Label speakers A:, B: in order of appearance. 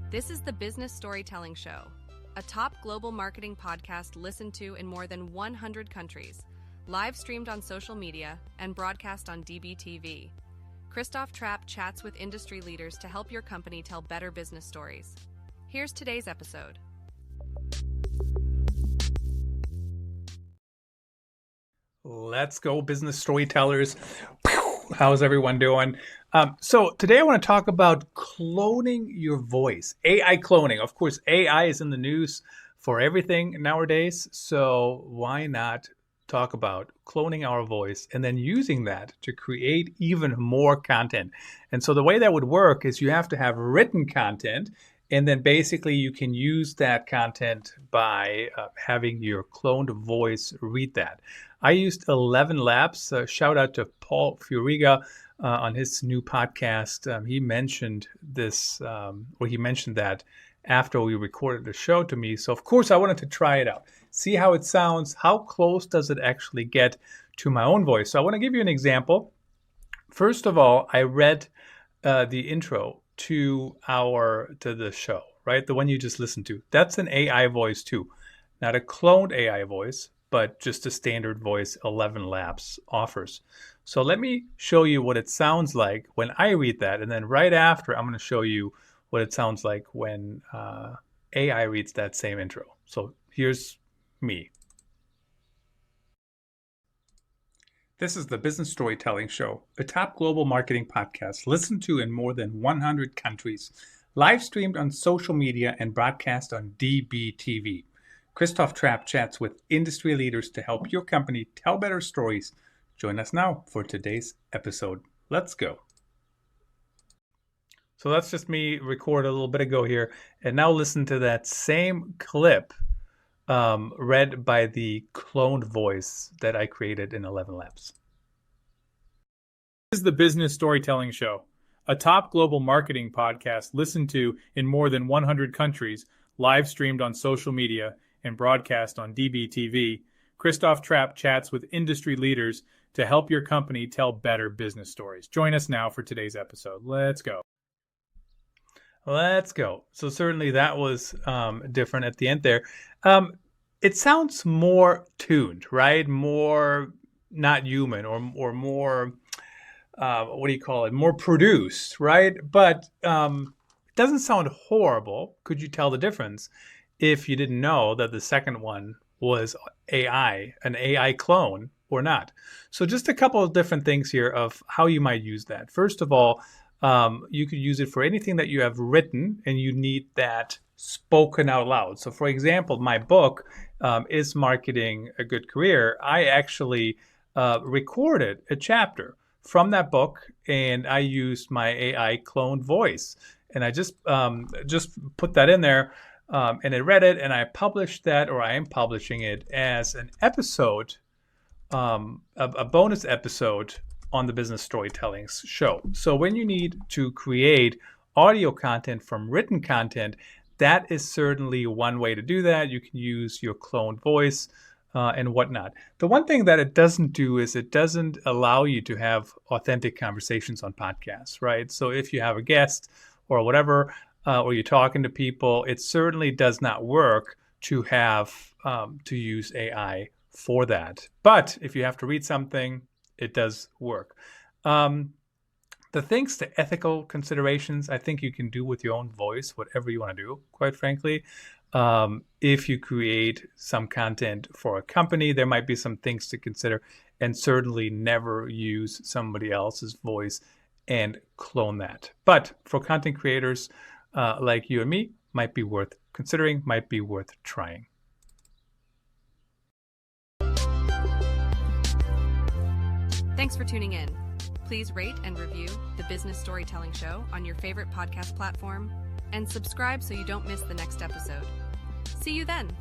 A: This is the Business Storytelling Show, a top global marketing podcast listened to in more than 100 countries, live streamed on social media, and broadcast on DBTV. Christoph Trapp chats with industry leaders to help your company tell better business stories. Here's today's episode.
B: Let's go, business storytellers. How's everyone doing? So today I want to talk about cloning your voice, AI cloning. Of course, AI is in the news for everything nowadays. So why not talk about cloning our voice and then using that to create even more content? And so the way that would work is you have to have written content, and then basically you can use that content by having your cloned voice read that. I used 11 Labs. Shout out to Paul Furiga on his new podcast. He mentioned this, or he mentioned that after we recorded the show to me. So of course I wanted to try it out, see how it sounds, how close does it actually get to my own voice. So I want to give you an example. First of all, I read the intro to the show, right? The one you just listened to. That's an AI voice too. Not a cloned AI voice, but just a standard voice 11 Labs offers. So let me show you what it sounds like when I read that. And then right after, I'm going to show you what it sounds like when AI reads that same intro. So here's me. This is the Business Storytelling Show, a top global marketing podcast listened to in more than 100 countries, live streamed on social media and broadcast on DBTV. Christoph Trapp chats with industry leaders to help your company tell better stories. Join us now for today's episode. Let's go. So that's just me recorded a little bit ago here. And now listen to that same clip read by the cloned voice that I created in 11 Labs. This is the Business Storytelling Show, a top global marketing podcast listened to in more than 100 countries, live streamed on social media and broadcast on DBTV. Christoph Trapp chats with industry leaders to help your company tell better business stories. Join us now for today's episode. Let's go. Let's go. So certainly that was different at the end there. It sounds more tuned, right? More not human or more, what do you call it? More produced, right? But it doesn't sound horrible. Could you tell the difference if you didn't know that the second one was AI, an AI clone or not? So just a couple of different things here of how you might use that. First of all, you could use it for anything that you have written and you need that spoken out loud. So for example, my book is Marketing a Good Career. I actually recorded a chapter from that book and I used my AI cloned voice. And I just put that in there. And I read it and I published that, or I am publishing it as an episode, a bonus episode on the Business Storytelling Show. So when you need to create audio content from written content, that is certainly one way to do that. You can use your cloned voice and whatnot. The one thing that it doesn't do is it doesn't allow you to have authentic conversations on podcasts, right? So if you have a guest or whatever, or you're talking to people, it certainly does not work to have to use AI for that. But if you have to read something, it does work. The things to ethical considerations, I think you can do with your own voice, whatever you want to do, quite frankly. If you create some content for a company, there might be some things to consider, and certainly never use somebody else's voice and clone that. But for content creators, like you and me, might be worth considering, might be worth trying.
A: Thanks for tuning in. Please rate and review the Business Storytelling Show on your favorite podcast platform and subscribe so you don't miss the next episode. See you then.